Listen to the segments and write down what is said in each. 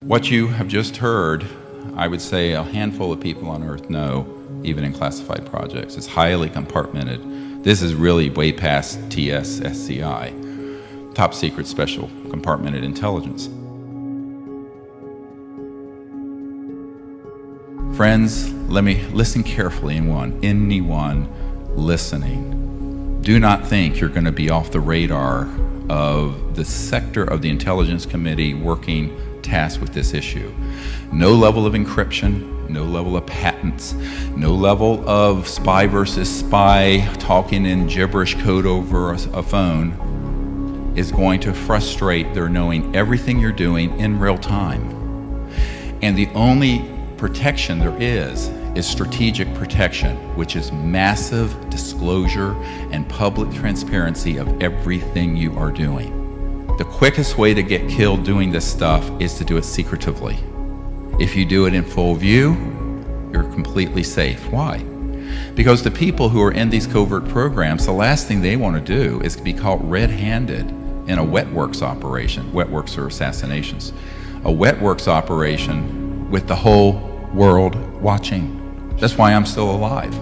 What you have just heard, I would say a handful of people on Earth know, even in classified projects. It's highly compartmented. This is really way past TSSCI, top secret special compartmented intelligence. Friends, let me listen carefully. Anyone listening, do not think you're going to be off the radar of the sector of the Intelligence Committee working tasked with this issue. No level of encryption, no level of patents, no level of spy versus spy talking in gibberish code over a phone is going to frustrate their knowing everything you're doing in real time. And the only protection there is strategic protection, which is massive disclosure and public transparency of everything you are doing. The quickest way to get killed doing this stuff is to do it secretively. If you do it in full view, you're completely safe. Why? Because the people who are in these covert programs, the last thing they want to do is be caught red-handed in a wet works operation. Wet works are assassinations. A wet works operation with the whole world watching. That's why I'm still alive.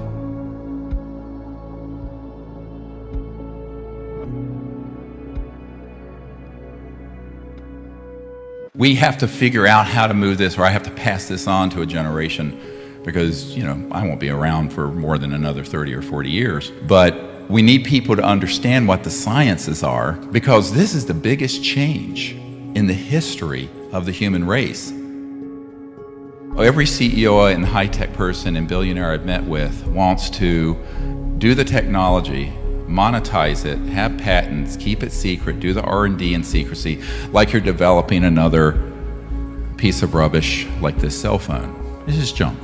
We have to figure out how to move this, or I have to pass this on to a generation, because, you know, I won't be around for more than another 30 or 40 years. But we need people to understand what the sciences are, because this is the biggest change in the history of the human race. Every CEO and high-tech person and billionaire I've met with wants to do the technology, monetize it, have patents, keep it secret, do the R&D in secrecy, like you're developing another piece of rubbish like this cell phone. This is junk.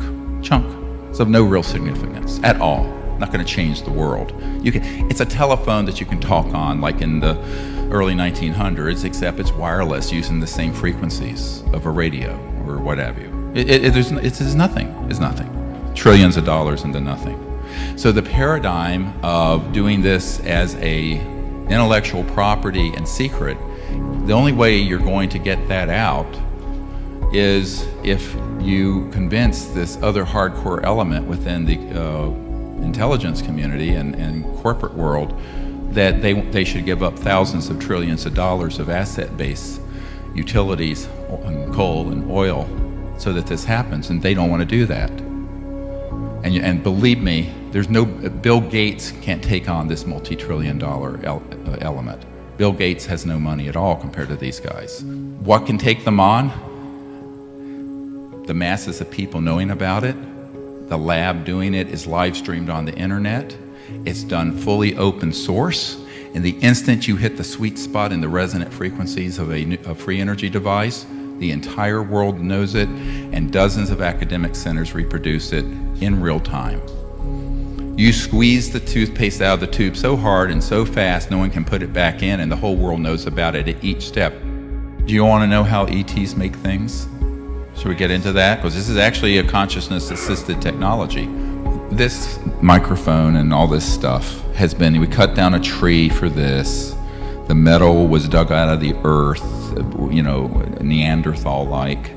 It's of no real significance at all. Not going to change the world. It's a telephone that you can talk on like in the early 1900s, except it's wireless using the same frequencies of a radio or what have you. It's nothing. It's nothing. Trillions of dollars into nothing. So the paradigm of doing this as a intellectual property and secret, the only way you're going to get that out is if you convince this other hardcore element within the intelligence community and corporate world that they should give up thousands of trillions of dollars of asset-based utilities and coal and oil so that this happens, and they don't want to do that. And believe me, Bill Gates can't take on this multi-trillion-dollar element. Bill Gates has no money at all compared to these guys. What can take them on? The masses of people knowing about it. The lab doing it is live streamed on the internet. It's done fully open source. And the instant you hit the sweet spot in the resonant frequencies of a free energy device, the entire world knows it, and dozens of academic centers reproduce it in real time. You squeeze the toothpaste out of the tube so hard and so fast no one can put it back in, and the whole world knows about it at each step. Do you want to know how ETs make things? Should we get into that? Because this is actually a consciousness-assisted technology. This microphone and all this stuff has been, we cut down a tree for this. The metal was dug out of the earth, you know, Neanderthal-like,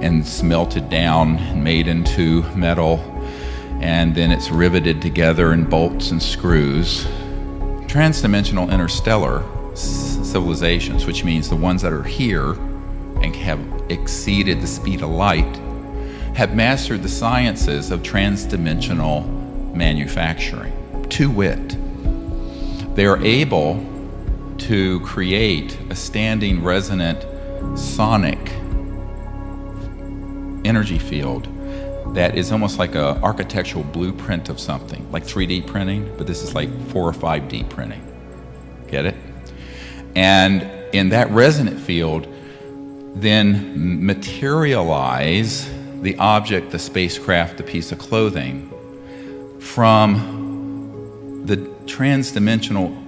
and smelted down and made into metal, and then it's riveted together in bolts and screws. Transdimensional interstellar civilizations, which means the ones that are here and have exceeded the speed of light, have mastered the sciences of transdimensional manufacturing. To wit, they are able to create a standing resonant sonic energy field that is almost like an architectural blueprint of something, like 3D printing, but this is like 4 or 5D printing. Get it? And in that resonant field, then materialize the object, the spacecraft, the piece of clothing, from the transdimensional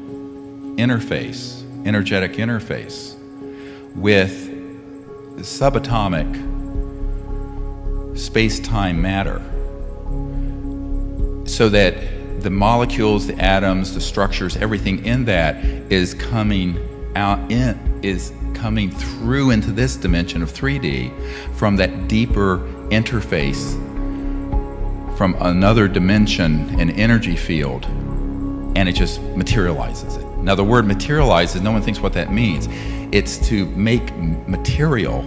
interface, energetic interface, with subatomic space-time matter, so that the molecules, the atoms, the structures, everything in that is coming out is coming through into this dimension of 3D from that deeper interface from another dimension and energy field, and it just materializes it. Now the word materializes, no one thinks what that means. It's to make material,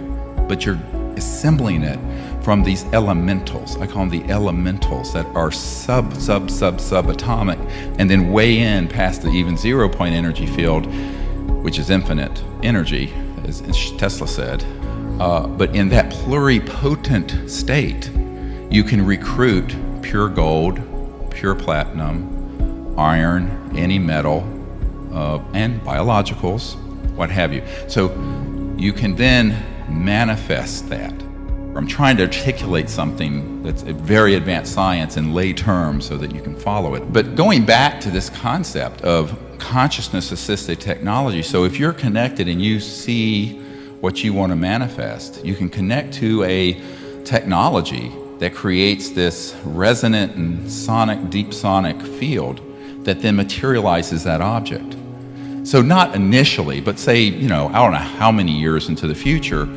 but you're assembling it from these elementals. I call them the elementals that are subatomic, and then way in past the even 0 point energy field, which is infinite energy, as Tesla said. But in that pluripotent state, you can recruit pure gold, pure platinum, iron, any metal, and biologicals, what have you. So you can then manifest that. I'm trying to articulate something that's a very advanced science in lay terms so that you can follow it. But going back to this concept of consciousness-assisted technology, so if you're connected and you see what you want to manifest, you can connect to a technology that creates this resonant and sonic, deep sonic field that then materializes that object. So not initially, but say, I don't know how many years into the future,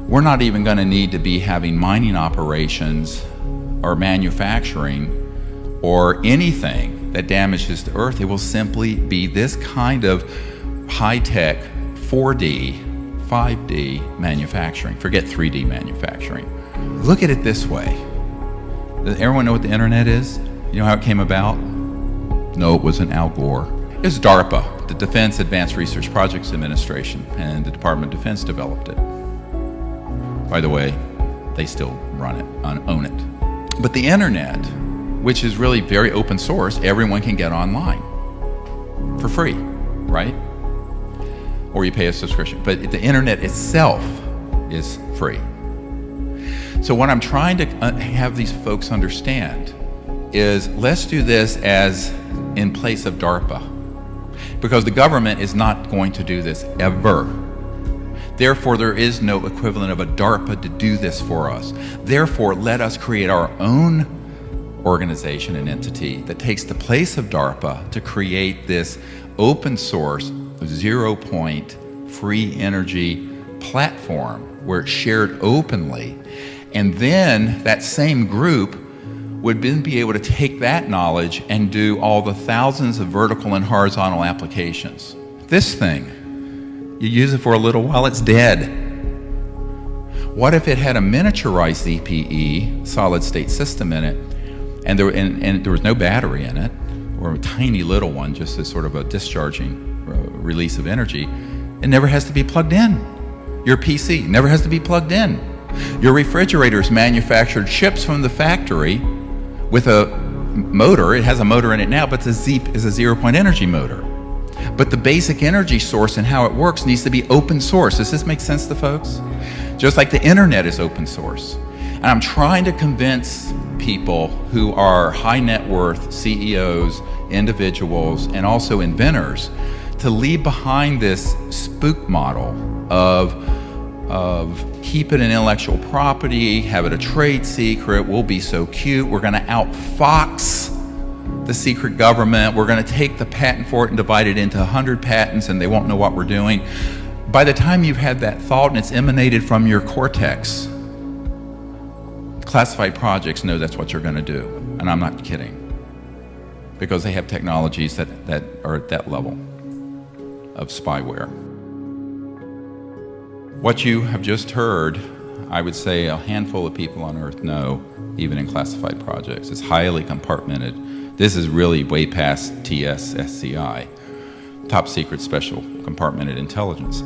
we're not even going to need to be having mining operations or manufacturing or anything that damages the earth. It will simply be this kind of high-tech 4D, 5D manufacturing. Forget 3D manufacturing. Look at it this way. Does everyone know what the internet is? You know how it came about? No, it wasn't Al Gore. It was DARPA, the Defense Advanced Research Projects Administration, and the Department of Defense developed it. By the way, they still run it, own it. But the internet, which is really very open source, everyone can get online for free, right? Or you pay a subscription. But the internet itself is free. So what I'm trying to have these folks understand is let's do this as in place of DARPA, because the government is not going to do this ever. Therefore, there is no equivalent of a DARPA to do this for us. Therefore, let us create our own organization and entity that takes the place of DARPA to create this open source, 0 point, free energy platform where it's shared openly. And then that same group would then be able to take that knowledge and do all the thousands of vertical and horizontal applications. This thing, you use it for a little while, it's dead. What if it had a miniaturized ZPE, solid state system in it, and there was no battery in it, or a tiny little one, just as sort of a discharging release of energy? It never has to be plugged in. Your PC never has to be plugged in. Your refrigerators manufactured ships from the factory with a motor. It has a motor in it now, but it's a 0 point energy motor. But the basic energy source and how it works needs to be open source. Does this make sense to folks? Just like the internet is open source. And I'm trying to convince people who are high net worth CEOs, individuals, and also inventors to leave behind this spook model of keep it an intellectual property, have it a trade secret, we'll be so cute, we're going to outfox the secret government, we're going to take the patent for it and divide it into 100 patents and they won't know what we're doing. By the time you've had that thought and it's emanated from your cortex, classified projects know that's what you're going to do. And I'm not kidding. Because they have technologies that are at that level of spyware. What you have just heard, I would say a handful of people on Earth know, even in classified projects. It's highly compartmented. This is really way past TSSCI, top secret special compartmented intelligence.